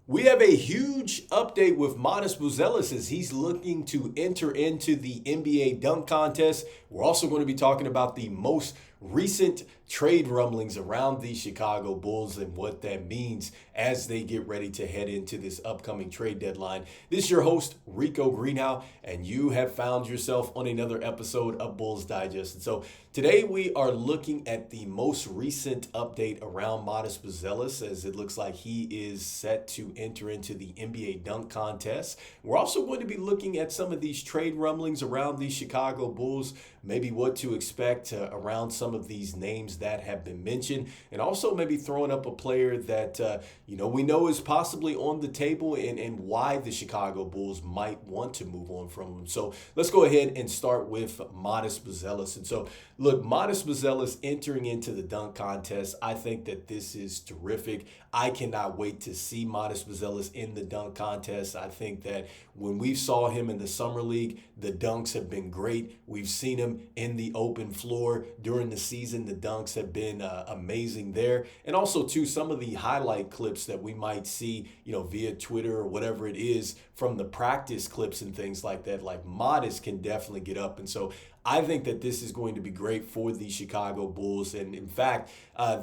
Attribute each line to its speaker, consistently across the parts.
Speaker 1: We have a huge update with Matas Buzelis as he's looking to enter into the NBA dunk contest. We're also going to be talking about the most recent trade rumblings around the Chicago Bulls and what that means as they get ready to head into this upcoming trade deadline. This is your host, Rico Greenhowe, and you have found yourself on another episode of Bulls Digest. And so today we are looking at the most recent update around Matas Buzelis as it looks like he is set to enter into the NBA dunk contest. We're also going to be looking at some of these trade rumblings around the Chicago Bulls, maybe what to expect around some of these names that have been mentioned, and also maybe throwing up a player that we know is possibly on the table and why the Chicago Bulls might want to move on from him. So let's go ahead and start with Matas Buzelis. And so look, Matas Buzelis entering into the dunk contest, I think that this is terrific. I cannot wait to see Matas Buzelis in the dunk contest. I think that when we saw him in the Summer League, the dunks have been great. We've seen him in the open floor during the season. The dunks have been amazing there. And also, too, some of the highlight clips that we might see, via Twitter or whatever it is from the practice clips and things like that, like Matas can definitely get up. And so I think that this is going to be great for the Chicago Bulls. And in fact,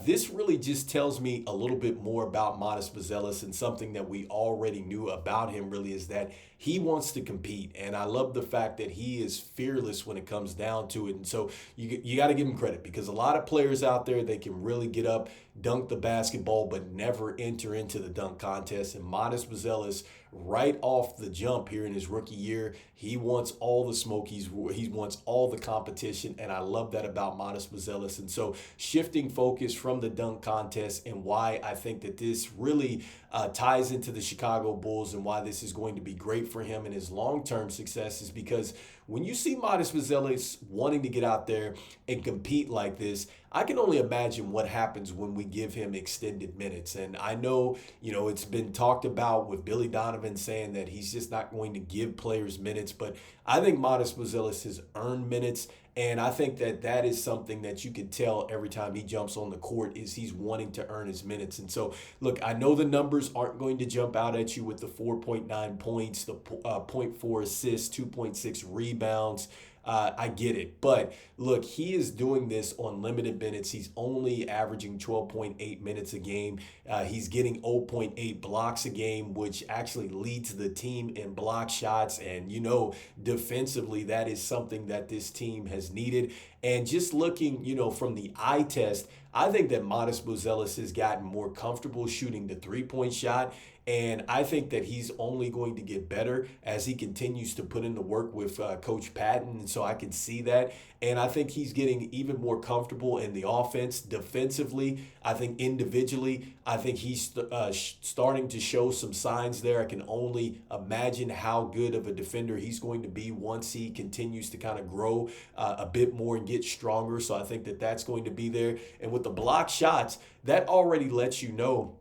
Speaker 1: this really just tells me a little bit more about Matas Buzelis, and something that we already knew about him really is that he wants to compete. And I love the fact that he is fearless when it comes down to it. And so you got to give him credit, because a lot of players out there, they can really get up, dunk the basketball, but never enter into the dunk contest. And Matas Buzelis, right off the jump here in his rookie year, he wants all the smoke. He wants all the competition, and I love that about Matas Buzelis. And so shifting focus from the dunk contest, and why I think that this really ties into the Chicago Bulls and why this is going to be great for him and his long-term success, is because when you see Matas Buzelis wanting to get out there and compete like this, I can only imagine what happens when we give him extended minutes. And I know, it's been talked about with Billy Donovan saying that he's just not going to give players minutes, but I think Matas Buzelis has earned minutes. And I think that that is something that you can tell every time he jumps on the court, is he's wanting to earn his minutes. And so, look, I know the numbers aren't going to jump out at you with the 4.9 points, the 0.4 assists, 2.6 rebounds. I get it. But look, he is doing this on limited minutes. He's only averaging 12.8 minutes a game. He's getting 0.8 blocks a game, which actually leads the team in block shots. And, defensively, that is something that this team has needed. And just looking, from the eye test, I think that Matas Buzelis has gotten more comfortable shooting the three-point shot. And I think that he's only going to get better as he continues to put in the work with Coach Patton. And so I can see that. And I think he's getting even more comfortable in the offense defensively. I think individually, I think he's starting to show some signs there. I can only imagine how good of a defender he's going to be once he continues to kind of grow a bit more and get stronger. So I think that that's going to be there. And with the block shots, that already lets you know,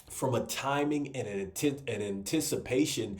Speaker 1: from a timing and an anticipation,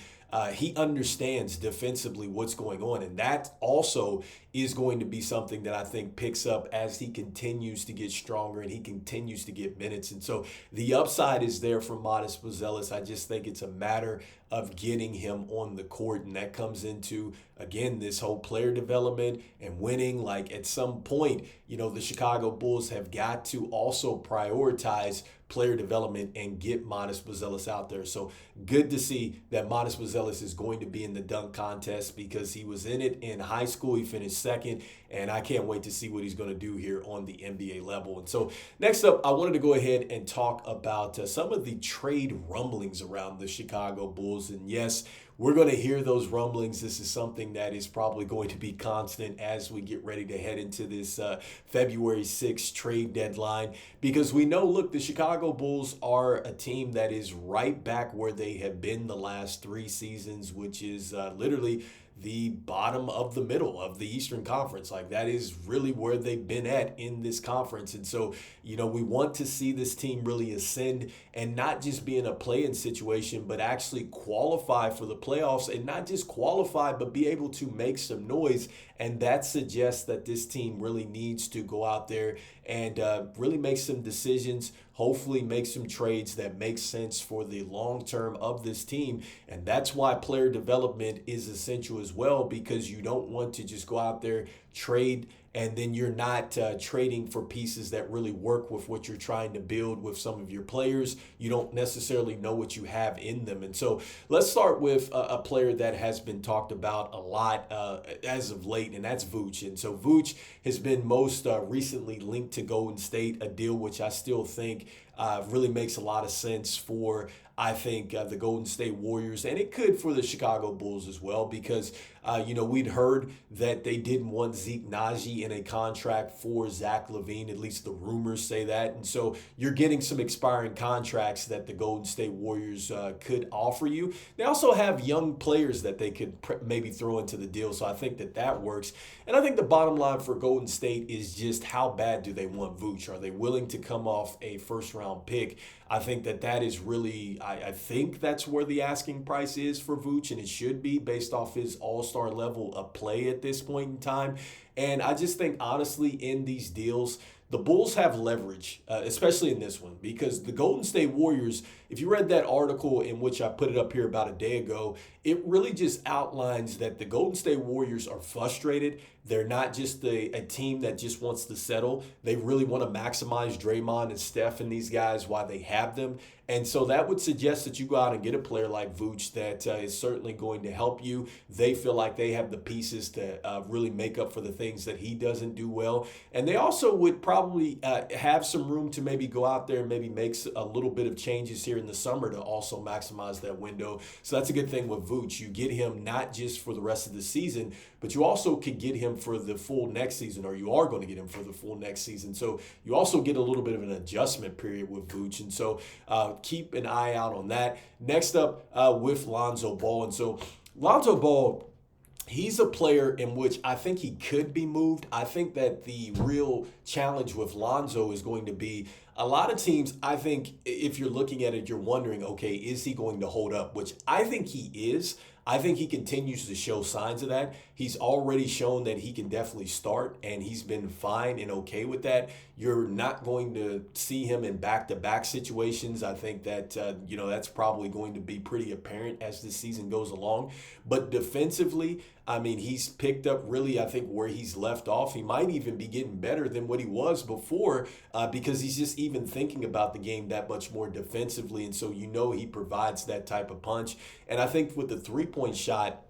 Speaker 1: he understands defensively what's going on. And that also is going to be something that I think picks up as he continues to get stronger and he continues to get minutes. And so the upside is there for Matas Buzelis. I just think it's a matter of getting him on the court. And that comes into, again, this whole player development and winning. Like, at some point, the Chicago Bulls have got to also prioritize player development and get Matas Buzelis out there. So good to see that Matas Buzelis is going to be in the dunk contest, because he was in it in high school. He finished second, and I can't wait to see what he's going to do here on the NBA level. And so next up, I wanted to go ahead and talk about some of the trade rumblings around the Chicago Bulls. And yes, we're going to hear those rumblings. This is something that is probably going to be constant as we get ready to head into this February 6th trade deadline, because we know, look, the Chicago Bulls are a team that is right back where they have been the last 3 seasons, which is literally the bottom of the middle of the Eastern Conference. Like, that is really where they've been at in this conference. And so, we want to see this team really ascend and not just be in a play-in situation, but actually qualify for the playoffs, and not just qualify, but be able to make some noise. And that suggests that this team really needs to go out there and really make some decisions hopefully make some trades that make sense for the long term of this team. And that's why player development is essential as well, because you don't want to just go out there, trade, and then you're not trading for pieces that really work with what you're trying to build with some of your players. You don't necessarily know what you have in them. And so let's start with a player that has been talked about a lot as of late, and that's Vooch. And so Vooch has been most recently linked to Golden State, a deal which I still think really makes a lot of sense for, I think, the Golden State Warriors, and it could for the Chicago Bulls as well, because, we'd heard that they didn't want Zeke Naji in a contract for Zach LaVine. At least the rumors say that. And so you're getting some expiring contracts that the Golden State Warriors could offer you. They also have young players that they could maybe throw into the deal. So I think that works. And I think the bottom line for Golden State is just how bad do they want Vooch? Are they willing to come off a first-round pick? I think that is really, I think that's where the asking price is for Vooch, and it should be based off his all-star level of play at this point in time. And I just think, honestly, in these deals, the Bulls have leverage, especially in this one, because the Golden State Warriors, if you read that article in which I put it up here about a day ago, it really just outlines that the Golden State Warriors are frustrated. They're not just a team that just wants to settle. They really want to maximize Draymond and Steph and these guys while they have them. And so that would suggest that you go out and get a player like Vooch that is certainly going to help you. They feel like they have the pieces to really make up for the things that he doesn't do well. And they also would probably have some room to maybe go out there and maybe make a little bit of changes here in the summer to also maximize that window. So that's a good thing with Vooch. You get him not just for the rest of the season, but you also could get him for the full next season, or you are going to get him for the full next season. So you also get a little bit of an adjustment period with Vooch. And so keep an eye out on that. Next up with Lonzo Ball. And so Lonzo Ball, he's a player in which I think he could be moved. I think that the real challenge with Lonzo is going to be a lot of teams. I think if you're looking at it, you're wondering, okay, is he going to hold up? Which I think he is. I think he continues to show signs of that. He's already shown that he can definitely start, and he's been fine and okay with that. You're not going to see him in back-to-back situations. I think that, that's probably going to be pretty apparent as the season goes along. But defensively, I mean, he's picked up really, I think, where he's left off. He might even be getting better than what he was before because he's just even thinking about the game that much more defensively. And so he provides that type of punch. And I think with the three-point shot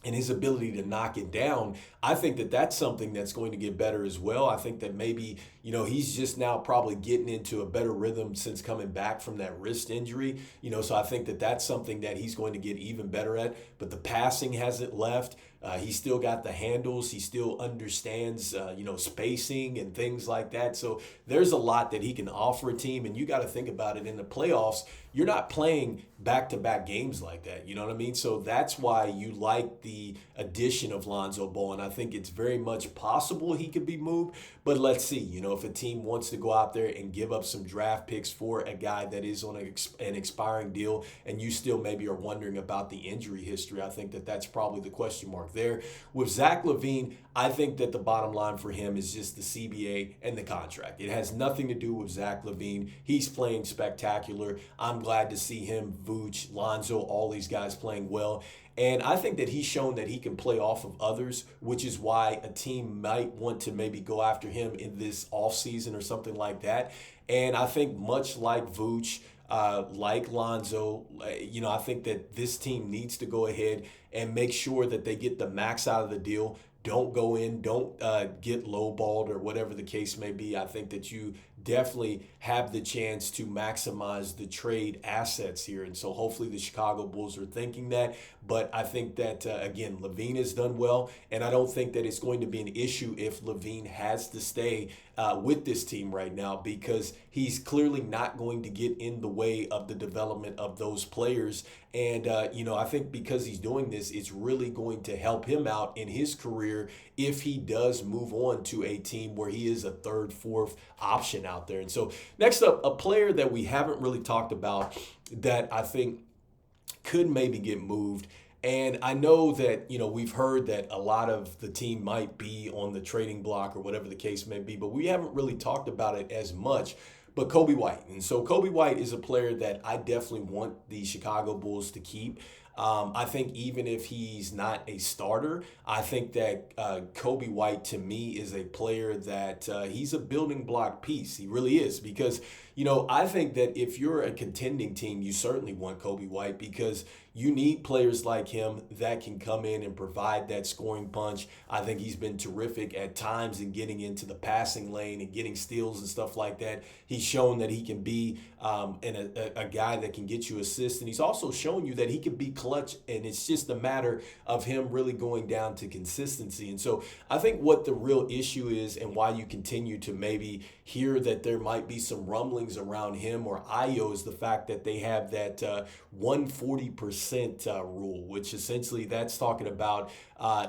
Speaker 1: and his ability to knock it down, I think that that's something that's going to get better as well. I think that maybe, he's just now probably getting into a better rhythm since coming back from that wrist injury. So I think that that's something that he's going to get even better at. But the passing hasn't left. He's still got the handles. He still understands, spacing and things like that. So there's a lot that he can offer a team. And you got to think about it in the playoffs. You're not playing back-to-back games like that. You know what I mean? So that's why you like the addition of Lonzo Ball. And I think it's very much possible he could be moved. But let's see, if a team wants to go out there and give up some draft picks for a guy that is on an expiring deal, and you still maybe are wondering about the injury history, I think that that's probably the question mark there. With Zach LaVine, I think that the bottom line for him is just the CBA and the contract. It has nothing to do with Zach LaVine. He's playing spectacular. I'm glad to see him, Vooch, Lonzo, all these guys playing well. And I think that he's shown that he can play off of others, which is why a team might want to maybe go after him in this offseason or something like that. And I think much like Vooch, like Lonzo, I think that this team needs to go ahead and make sure that they get the max out of the deal. Don't go in, don't get lowballed or whatever the case may be. I think that you definitely have the chance to maximize the trade assets here. And so hopefully the Chicago Bulls are thinking that. But I think that, again, LaVine has done well. And I don't think that it's going to be an issue if LaVine has to stay with this team right now, because he's clearly not going to get in the way of the development of those players. And, I think because he's doing this, it's really going to help him out in his career if he does move on to a team where he is a third, fourth option out there. And so next up, a player that we haven't really talked about that I think could maybe get moved. And I know that, we've heard that a lot of the team might be on the trading block or whatever the case may be, but we haven't really talked about it as much. but Coby White. And so Coby White is a player that I definitely want the Chicago Bulls to keep. I think even if he's not a starter, I think that Coby White to me is a player that he's a building block piece. He really is, because I think that if you're a contending team, you certainly want Coby White, because you need players like him that can come in and provide that scoring punch. I think he's been terrific at times in getting into the passing lane and getting steals and stuff like that. He's shown that he can be a guy that can get you assists, and he's also shown you that he can be clutch, and it's just a matter of him really going down to consistency. And so I think what the real issue is, and why you continue to maybe hear that there might be some rumblings around him or Ayo, is the fact that they have that 140% rule, which essentially that's talking about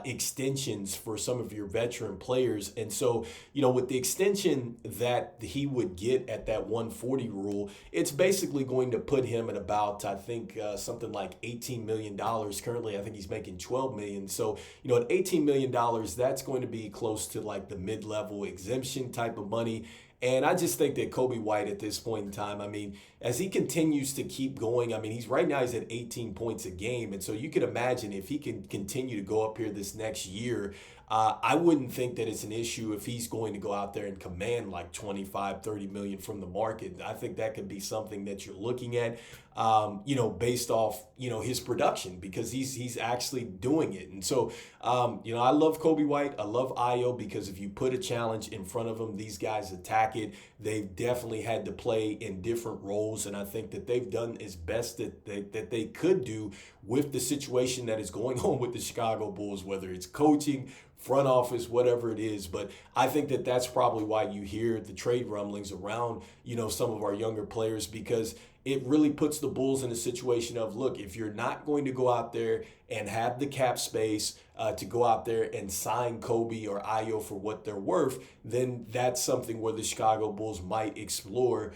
Speaker 1: extensions for some of your veteran players. And so, with the extension that he would get at that 140 rule, it's basically going to put him at about, I think, something like $18 million. Currently, I think he's making $12 million. So, at $18 million, that's going to be close to like the mid-level exemption type of money. And I just think that Coby White at this point in time, as he continues to keep going, he's right now he's at 18 points a game. And so you can imagine if he can continue to go up here this next year, I wouldn't think that it's an issue if he's going to go out there and command like 25, 30 million from the market. I think that could be something that you're looking at, based off, his production, because he's actually doing it. And so, I love Coby White. I love Ayo, because if you put a challenge in front of them, these guys attack it. They've definitely had to play in different roles, and I think that they've done as best that they could do with the situation that is going on with the Chicago Bulls, whether it's coaching, front office, whatever it is. But I think that that's probably why you hear the trade rumblings around, some of our younger players, because it really puts the Bulls in a situation of, look, if you're not going to go out there and have the cap space to go out there and sign Coby or Ayo for what they're worth, then that's something where the Chicago Bulls might exploring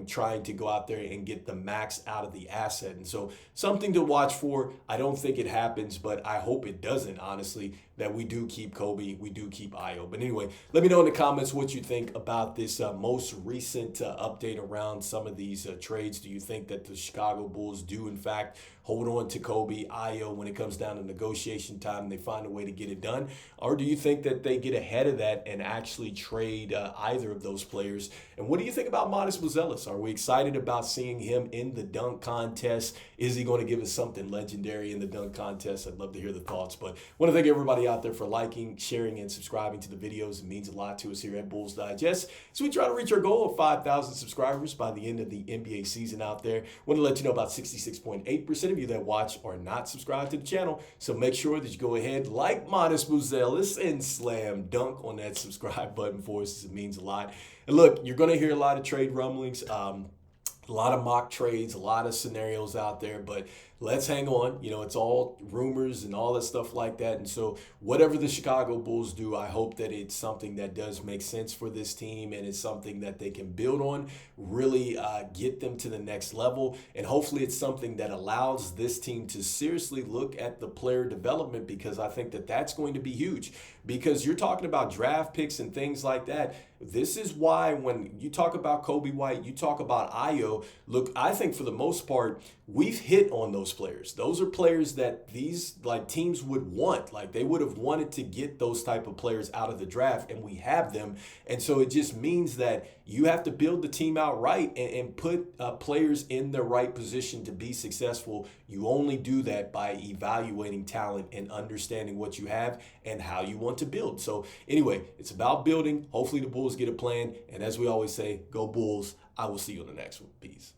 Speaker 1: trying to go out there and get the max out of the asset. And so something to watch for. I don't think it happens, but I hope it doesn't, honestly, that we do keep Coby, we do keep Ayo. But anyway, let me know in the comments what you think about this most recent update around some of these trades. Do you think that the Chicago Bulls do, in fact, hold on to Coby, Ayo when it comes down to negotiation time and they find a way to get it done? Or do you think that they get ahead of that and actually trade either of those players? And what do you think about Matas Buzelis? Are we excited about seeing him in the dunk contest? Is he going to give us something legendary in the dunk contest? I'd love to hear the thoughts. But I want to thank everybody out there for liking, sharing, and subscribing to the videos. It means a lot to us here at Bulls Digest. So we try to reach our goal of 5,000 subscribers by the end of the NBA season out there. Want to let you know about 66.8% of you that watch are not subscribed to the channel. So make sure that you go ahead, like Matas Buzelis, and slam dunk on that subscribe button for us. It means a lot. And look, you're going to hear a lot of trade rumblings, a lot of mock trades, a lot of scenarios out there, but let's hang on. It's all rumors and all that stuff like that. And so whatever the Chicago Bulls do, I hope that it's something that does make sense for this team, and it's something that they can build on, really get them to the next level. And hopefully it's something that allows this team to seriously look at the player development, because I think that that's going to be huge, because you're talking about draft picks and things like that. This is why when you talk about Coby White, you talk about Ayo, look, I think for the most part, we've hit on those players. Those are players that these teams would want. They would have wanted to get those type of players out of the draft, and we have them. And so it just means that you have to build the team out right and put players in the right position to be successful. You only do that by evaluating talent and understanding what you have and how you want to build. So anyway, it's about building. Hopefully the Bulls get a plan. And as we always say, go Bulls. I will see you on the next one. Peace.